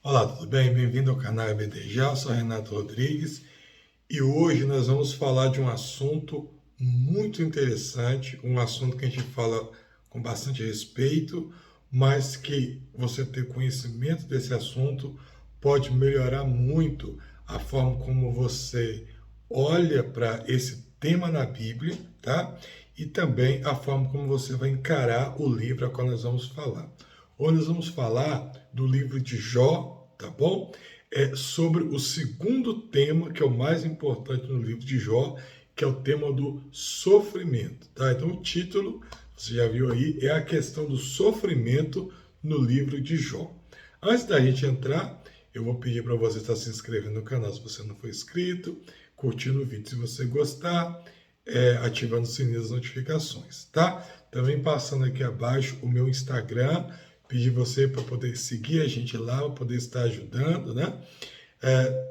Olá, tudo bem? Bem-vindo ao canal EBDJ, eu sou Renato Rodrigues e hoje nós vamos falar de um assunto muito interessante, um assunto que a gente fala com bastante respeito, mas que você ter conhecimento desse assunto pode melhorar muito a forma como você olha para esse tema na Bíblia, tá? E também a forma como você vai encarar o livro a qual nós vamos falar. Hoje nós vamos falar do livro de Jó, tá bom? Sobre o segundo tema, que é o mais importante no livro de Jó, que é o tema do sofrimento, tá? Então o título, você já viu aí, é a questão do sofrimento no livro de Jó. Antes da gente entrar, eu vou pedir para você estar se inscrevendo no canal se você não for inscrito, curtindo o vídeo se você gostar, ativando o sininho das notificações, tá? Também passando aqui abaixo o meu Instagram, pedir você para poder seguir a gente lá, para poder estar ajudando, né?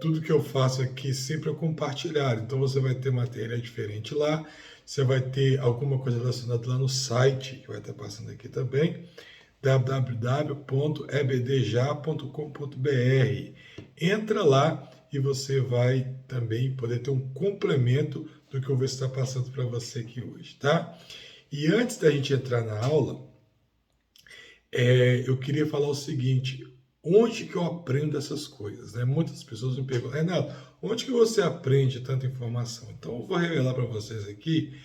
Tudo que eu faço aqui sempre é compartilhar, então você vai ter matéria diferente lá, você vai ter alguma coisa relacionada lá no site, que vai estar passando aqui também, www.ebdja.com.br. Entra lá e você vai também poder ter um complemento do que eu vou estar passando para você aqui hoje, tá? E antes da gente entrar na aula, eu queria falar o seguinte: onde que eu aprendo essas coisas, né? Muitas pessoas me perguntam, Renato, onde que você aprende tanta informação? Então eu vou revelar para vocês aqui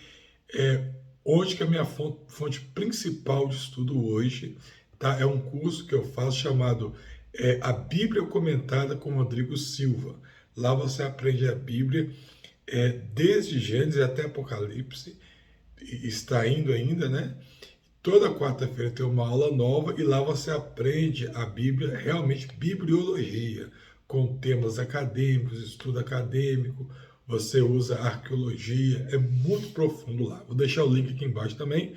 onde que é a minha fonte principal de estudo hoje, tá? É um curso que eu faço chamado A Bíblia Comentada com Rodrigo Silva. Lá você aprende a Bíblia desde Gênesis até Apocalipse, está indo ainda, né? Toda quarta-feira tem uma aula nova e lá você aprende a Bíblia, realmente bibliologia, com temas acadêmicos, estudo acadêmico, você usa arqueologia, é muito profundo lá. Vou deixar o link aqui embaixo também,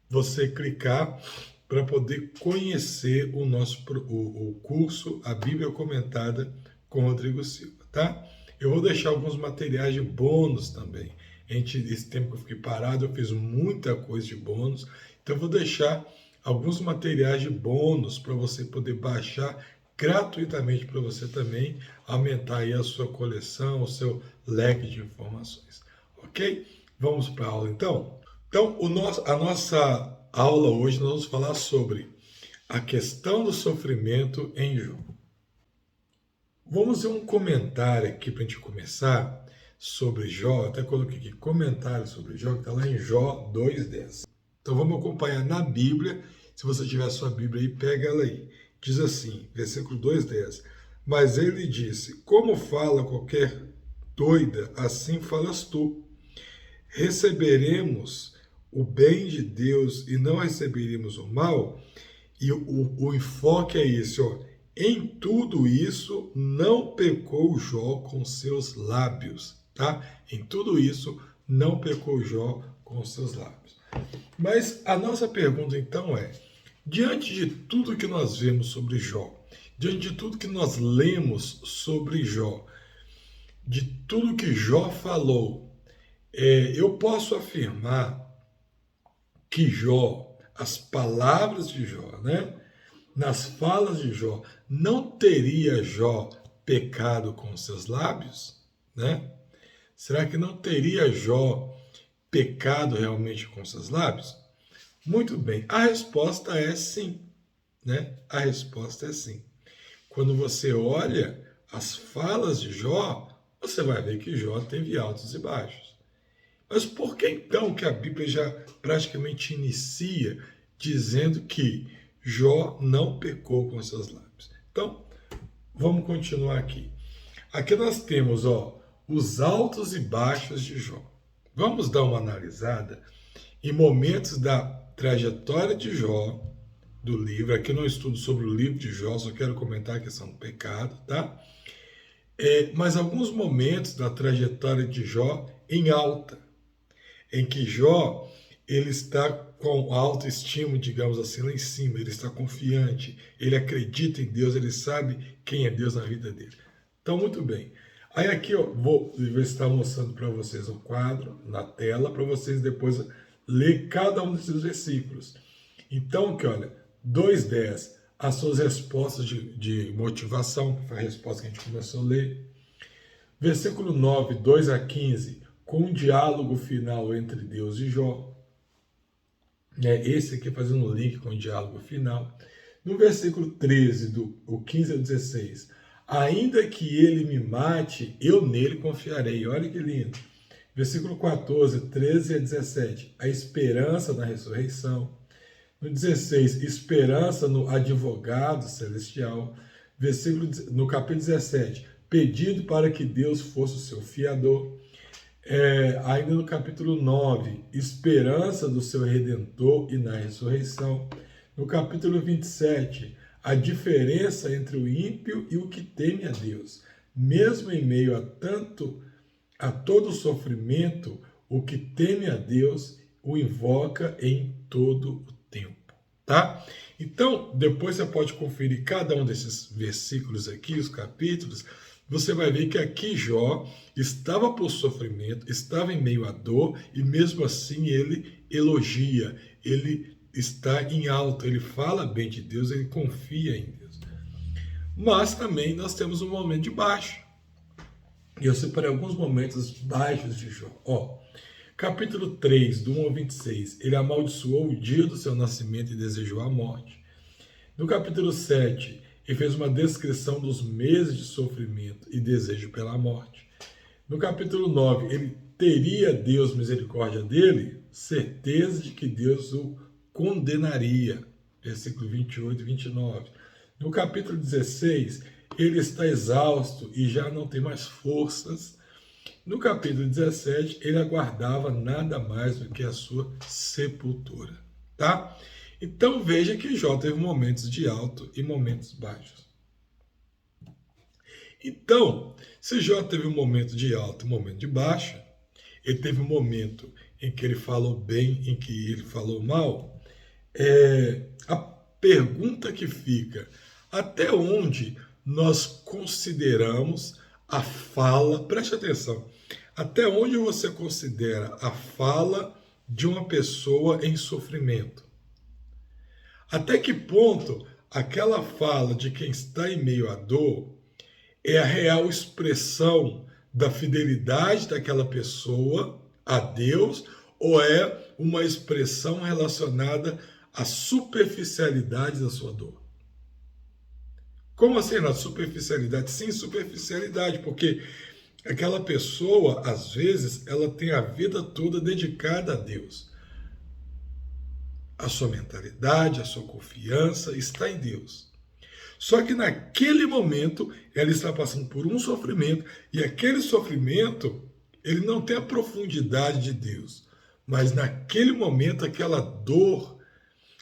você clicar para poder conhecer o curso A Bíblia Comentada com Rodrigo Silva, tá? Eu vou deixar alguns materiais de bônus também. Esse tempo que eu fiquei parado, eu fiz muita coisa de bônus, então eu vou deixar alguns materiais de bônus para você poder baixar gratuitamente para você também aumentar aí a sua coleção, o seu leque de informações, ok? Vamos para a aula então? Então, a nossa aula hoje nós vamos falar sobre a questão do sofrimento em Jó. Vamos ver um comentário aqui para a gente começar sobre Jó. Até coloquei aqui comentário sobre Jó, que está lá em Jó 2:10. Então vamos acompanhar na Bíblia. Se você tiver a sua Bíblia aí, pega ela aí. Diz assim, versículo 2:10. Mas ele disse: Como fala qualquer doida, assim falas tu. Receberemos o bem de Deus e não receberíamos o mal? E o enfoque é esse, ó. Em tudo isso não pecou Jó com seus lábios, tá? Em tudo isso não pecou Jó com seus lábios. Mas a nossa pergunta então é: diante de tudo que nós vemos sobre Jó, diante de tudo que nós lemos sobre Jó, de tudo que Jó falou, eu posso afirmar que Jó, as palavras de Jó, né? Nas falas de Jó, não teria Jó pecado com seus lábios, né? Será que não teria Jó pecado realmente com seus lábios? Muito bem, a resposta é sim, né? A resposta é sim. Quando você olha as falas de Jó, você vai ver que Jó teve altos e baixos. Mas por que então que a Bíblia já praticamente inicia dizendo que Jó não pecou com seus lábios? Então, vamos continuar aqui. Aqui nós temos, ó, os altos e baixos de Jó. Vamos dar uma analisada em momentos da trajetória de Jó, do livro. Aqui não estudo sobre o livro de Jó, só quero comentar a questão do pecado, tá? Mas alguns momentos da trajetória de Jó em alta, em que Jó ele está com autoestima, digamos assim, lá em cima, ele está confiante, ele acredita em Deus, ele sabe quem é Deus na vida dele. Então, muito bem. Aí aqui eu vou estar mostrando para vocês um quadro na tela, para vocês depois ler cada um desses versículos. Então, que olha, 2:10, as suas respostas de motivação, que foi a resposta que a gente começou a ler. Versículo 9, 2 a 15, com um diálogo final entre Deus e Jó. Esse aqui fazendo um link com o diálogo final. No versículo 13, do 15 a 16, ainda que ele me mate, eu nele confiarei. Olha que lindo. Versículo 14, 13 a 17, a esperança na ressurreição. No 16, esperança no advogado celestial. No capítulo 17, pedido para que Deus fosse o seu fiador. Ainda no capítulo 9, esperança do seu Redentor e na ressurreição. No capítulo 27, a diferença entre o ímpio e o que teme a Deus. Mesmo em meio a todo sofrimento, o que teme a Deus o invoca em todo o tempo, tá? Então, depois você pode conferir cada um desses versículos aqui, os capítulos. Você vai ver que aqui Jó estava por sofrimento, estava em meio à dor, e mesmo assim ele elogia, ele está em alto, ele fala bem de Deus, ele confia em Deus. Mas também nós temos um momento de baixo. E eu separei alguns momentos baixos de Jó. Capítulo 3, do 1 ao 26, ele amaldiçoou o dia do seu nascimento e desejou a morte. No capítulo 7, ele fez uma descrição dos meses de sofrimento e desejo pela morte. No capítulo 9, ele teria Deus misericórdia dele? Certeza de que Deus o condenaria. Versículo 28 e 29. No capítulo 16, ele está exausto e já não tem mais forças. No capítulo 17, ele aguardava nada mais do que a sua sepultura. Tá? Então veja que Jó teve momentos de alto e momentos baixos. Então, se Jó teve um momento de alto e um momento de baixo, ele teve um momento em que ele falou bem, em que ele falou mal, a pergunta que fica, até onde nós consideramos a fala, preste atenção, até onde você considera a fala de uma pessoa em sofrimento? Até que ponto aquela fala de quem está em meio à dor é a real expressão da fidelidade daquela pessoa a Deus, ou é uma expressão relacionada à superficialidade da sua dor? Como assim, na superficialidade? Sim, superficialidade, porque aquela pessoa, às vezes, ela tem a vida toda dedicada a Deus. A sua mentalidade, a sua confiança está em Deus. Só que naquele momento ela está passando por um sofrimento, e aquele sofrimento ele não tem a profundidade de Deus, mas naquele momento aquela dor,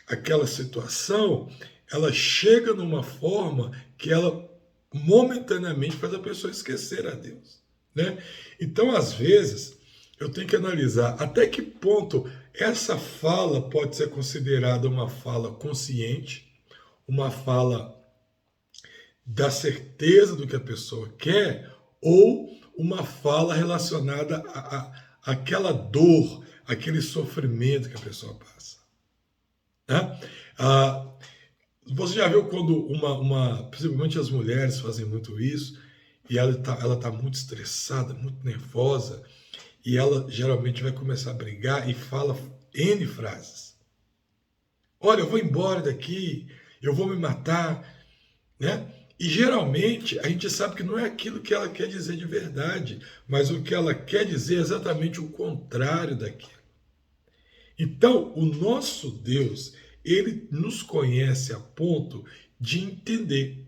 aquela situação, ela chega numa forma que ela momentaneamente faz a pessoa esquecer a Deus, né? Então, às vezes, eu tenho que analisar até que ponto essa fala pode ser considerada uma fala consciente, uma fala da certeza do que a pessoa quer, ou uma fala relacionada àquela dor, aquele sofrimento que a pessoa passa. Né? Você já viu quando principalmente as mulheres fazem muito isso, e ela tá muito estressada, muito nervosa, e ela geralmente vai começar a brigar e fala N frases. Olha, eu vou embora daqui, eu vou me matar, né? E geralmente a gente sabe que não é aquilo que ela quer dizer de verdade, mas o que ela quer dizer é exatamente o contrário daquilo. Então, o nosso Deus, ele nos conhece a ponto de entender,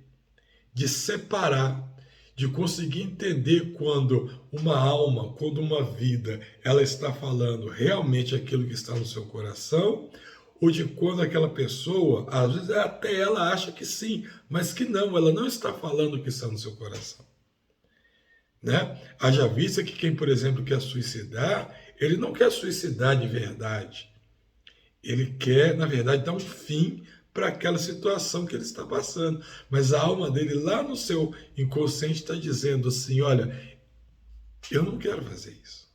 de separar, de conseguir entender quando uma alma, quando uma vida, ela está falando realmente aquilo que está no seu coração, ou de quando aquela pessoa, às vezes até ela acha que sim, mas que não, ela não está falando o que está no seu coração. Né? Haja vista que quem, por exemplo, quer suicidar, ele não quer suicidar de verdade. Ele quer, na verdade, dar um fim para aquela situação que ele está passando. Mas a alma dele, lá no seu inconsciente, está dizendo assim, olha, eu não quero fazer isso.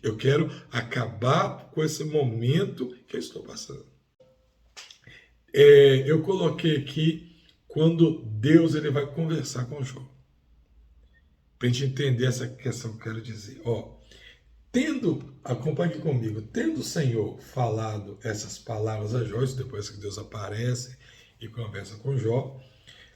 Eu quero acabar com esse momento que eu estou passando. Eu coloquei aqui quando Deus ele vai conversar com Jó. Para a gente entender essa questão que eu quero dizer. Acompanhe comigo, tendo o Senhor falado essas palavras a Jó, depois que Deus aparece e conversa com Jó,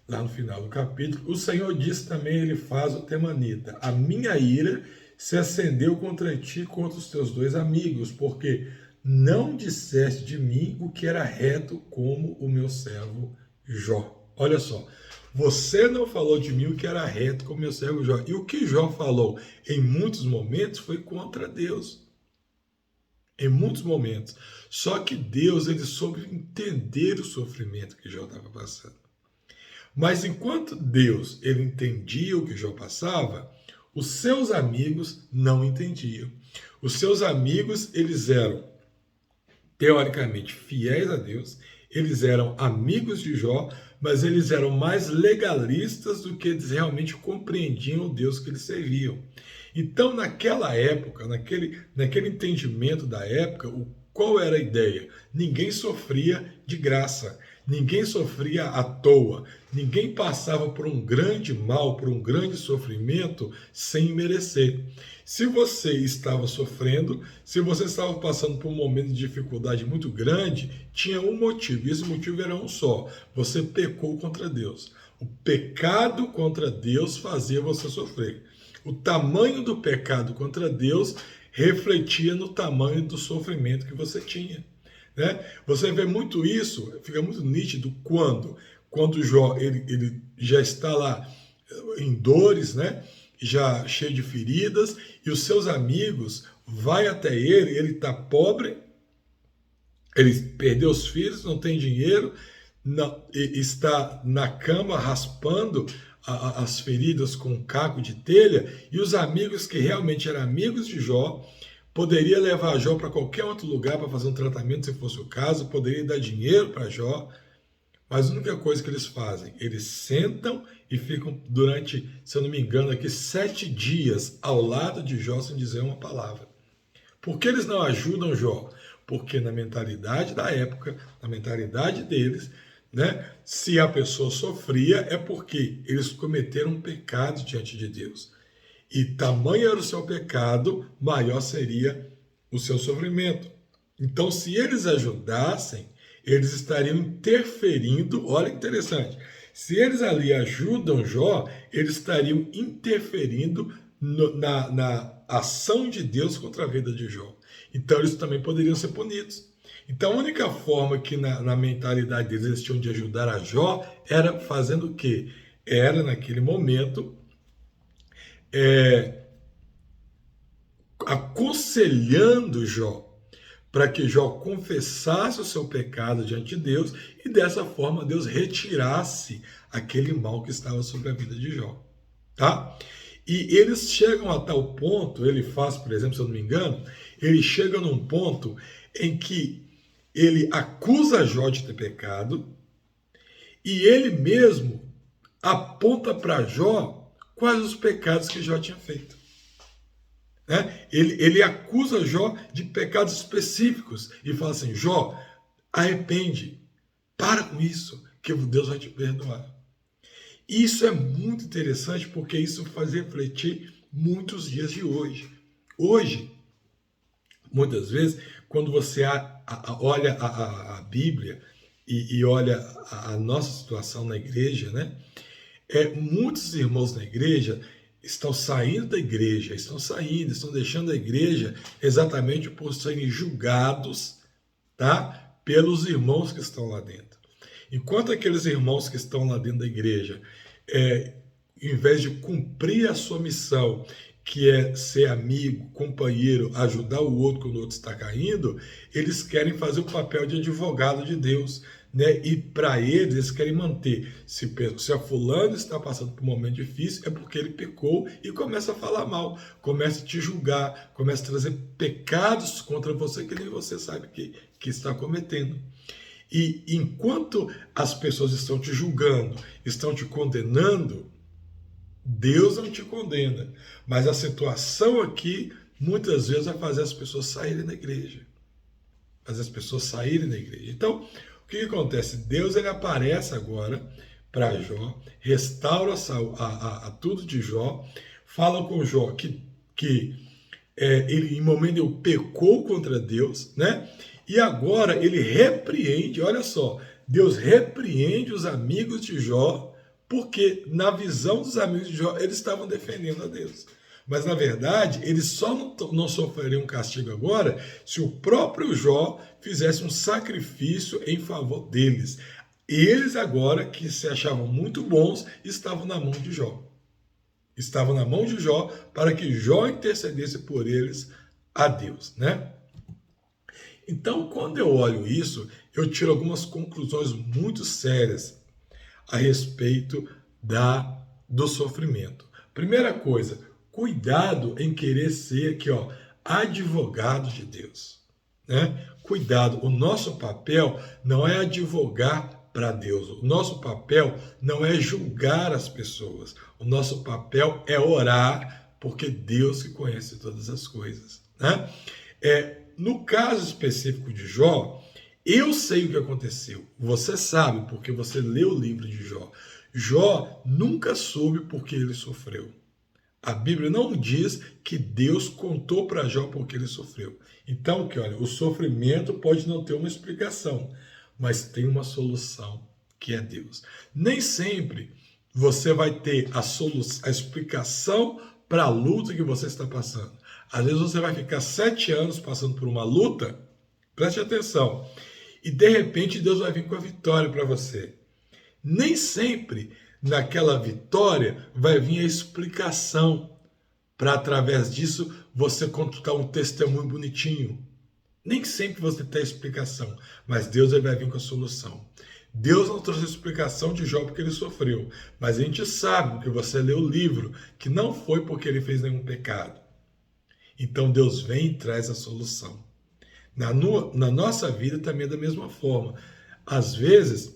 lá no final do capítulo, o Senhor disse também, ele faz o temanita: a minha ira se acendeu contra ti e contra os teus dois amigos, porque não disseste de mim o que era reto como o meu servo Jó. Olha só, você não falou de mim o que era reto como o meu servo Jó. E o que Jó falou em muitos momentos foi contra Deus. Em muitos momentos. Só que Deus, ele soube entender o sofrimento que Jó estava passando. Mas enquanto Deus, ele entendia o que Jó passava, os seus amigos não entendiam. Os seus amigos, eles eram teoricamente fiéis a Deus, eles eram amigos de Jó, mas eles eram mais legalistas do que eles realmente compreendiam o Deus que eles serviam. Então, naquela época, naquele entendimento da época, qual era a ideia? Ninguém sofria de graça, ninguém sofria à toa, ninguém passava por um grande mal, por um grande sofrimento sem merecer. Se você estava sofrendo, se você estava passando por um momento de dificuldade muito grande, tinha um motivo, e esse motivo era um só: você pecou contra Deus. O pecado contra Deus fazia você sofrer. O tamanho do pecado contra Deus refletia no tamanho do sofrimento que você tinha. Né? Você vê muito isso, fica muito nítido quando Jó ele já está lá em dores, né? Já cheio de feridas, e os seus amigos vai até ele está pobre, ele perdeu os filhos, não tem dinheiro, está na cama raspando as feridas com um caco de telha, e os amigos que realmente eram amigos de Jó, poderia levar Jó para qualquer outro lugar para fazer um tratamento, se fosse o caso, poderia dar dinheiro para Jó, mas a única coisa que eles fazem, eles sentam e ficam durante, se eu não me engano, aqui 7 dias ao lado de Jó sem dizer uma palavra. Por que eles não ajudam Jó? Porque na mentalidade da época, na mentalidade deles, né, se a pessoa sofria é porque eles cometeram um pecado diante de Deus. E tamanho era o seu pecado, maior seria o seu sofrimento. Então, se eles ajudassem, eles estariam interferindo. Olha que interessante. Se eles ali ajudam Jó, eles estariam interferindo na ação de Deus contra a vida de Jó. Então, eles também poderiam ser punidos. Então, a única forma que na mentalidade deles eles tinham de ajudar a Jó era fazendo o quê? Era, naquele momento, aconselhando Jó, para que Jó confessasse o seu pecado diante de Deus e dessa forma Deus retirasse aquele mal que estava sobre a vida de Jó. Tá? E eles chegam a tal ponto, ele faz, por exemplo, se eu não me engano, ele chega num ponto em que ele acusa Jó de ter pecado e ele mesmo aponta para Jó quais os pecados que Jó tinha feito. Né? Ele acusa Jó de pecados específicos e fala assim: Jó, arrepende, para com isso, que Deus vai te perdoar. Isso é muito interessante porque isso faz refletir muitos dias de hoje. Hoje, muitas vezes, quando você olha a Bíblia e olha a nossa situação na igreja, né? Muitos irmãos na igreja estão saindo da igreja, estão deixando a igreja exatamente por serem julgados, tá? Pelos irmãos que estão lá dentro. Enquanto aqueles irmãos que estão lá dentro da igreja, em vez de cumprir a sua missão, que é ser amigo, companheiro, ajudar o outro quando o outro está caindo, eles querem fazer o papel de advogado de Deus, né? E para eles querem manter, se a fulano está passando por um momento difícil, é porque ele pecou, e começa a falar mal, começa a te julgar, começa a trazer pecados contra você que nem você sabe que está cometendo. E enquanto as pessoas estão te julgando, estão te condenando, Deus não te condena, mas a situação aqui muitas vezes vai fazer as pessoas saírem da igreja. Então, o que acontece? Deus ele aparece agora para Jó, restaura a tudo de Jó, fala com Jó que ele em momento nenhum pecou contra Deus, né? E agora ele repreende, olha só, Deus repreende os amigos de Jó, porque na visão dos amigos de Jó eles estavam defendendo a Deus. Mas na verdade eles só não sofreriam um castigo agora se o próprio Jó fizesse um sacrifício em favor deles. Eles agora, que se achavam muito bons, estavam na mão de Jó. Estavam na mão de Jó para que Jó intercedesse por eles a Deus, né? Então, quando eu olho isso, eu tiro algumas conclusões muito sérias a respeito do sofrimento. Primeira coisa, cuidado em querer ser aqui, advogado de Deus, né? Cuidado, o nosso papel não é advogar para Deus. O nosso papel não é julgar as pessoas. O nosso papel é orar, porque Deus que conhece todas as coisas, né? No caso específico de Jó, eu sei o que aconteceu. Você sabe, porque você leu o livro de Jó. Jó nunca soube por que ele sofreu. A Bíblia não diz que Deus contou para Jó por que ele sofreu. Então, olha, o sofrimento pode não ter uma explicação, mas tem uma solução, que é Deus. Nem sempre você vai ter a explicação para a luta que você está passando. Às vezes você vai ficar 7 anos passando por uma luta, preste atenção, e de repente Deus vai vir com a vitória para você. Nem sempre naquela vitória vai vir a explicação para, através disso, você contar um testemunho bonitinho. Nem sempre você tem a explicação, mas Deus vai vir com a solução. Deus não trouxe a explicação de Jó porque ele sofreu, mas a gente sabe, porque você leu o livro, que não foi porque ele fez nenhum pecado. Então Deus vem e traz a solução. Na nossa vida também é da mesma forma. Às vezes,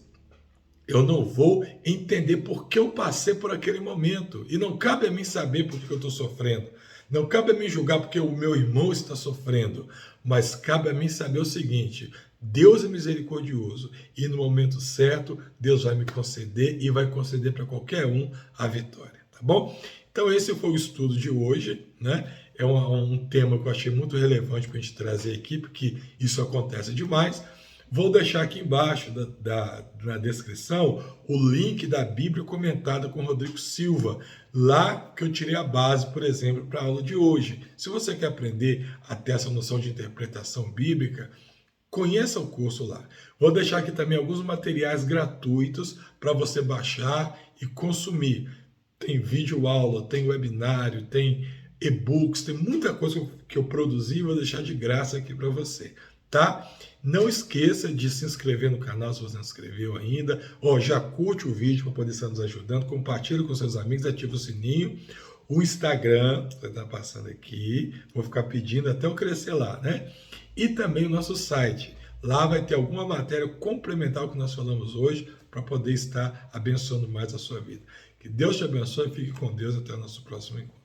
eu não vou entender por que eu passei por aquele momento. E não cabe a mim saber por que eu estou sofrendo. Não cabe a mim julgar porque o meu irmão está sofrendo. Mas cabe a mim saber o seguinte: Deus é misericordioso e no momento certo Deus vai me conceder e vai conceder para qualquer um a vitória, tá bom? Então esse foi o estudo de hoje, né? É um tema que eu achei muito relevante para a gente trazer aqui, porque isso acontece demais. Vou deixar aqui embaixo na descrição o link da Bíblia comentada com Rodrigo Silva, lá que eu tirei a base, por exemplo, para a aula de hoje. Se você quer aprender a ter essa noção de interpretação bíblica, conheça o curso lá. Vou deixar aqui também alguns materiais gratuitos para você baixar e consumir. Tem vídeo aula, tem webinário, tem e-books, tem muita coisa que eu produzi e vou deixar de graça aqui para você, tá? Não esqueça de se inscrever no canal se você não se inscreveu ainda. Já curte o vídeo para poder estar nos ajudando, compartilha com seus amigos, ativa o sininho. O Instagram, que está passando aqui, vou ficar pedindo até eu crescer lá, né? E também o nosso site. Lá vai ter alguma matéria complementar ao que nós falamos hoje para poder estar abençoando mais a sua vida. Que Deus te abençoe e fique com Deus até o nosso próximo encontro.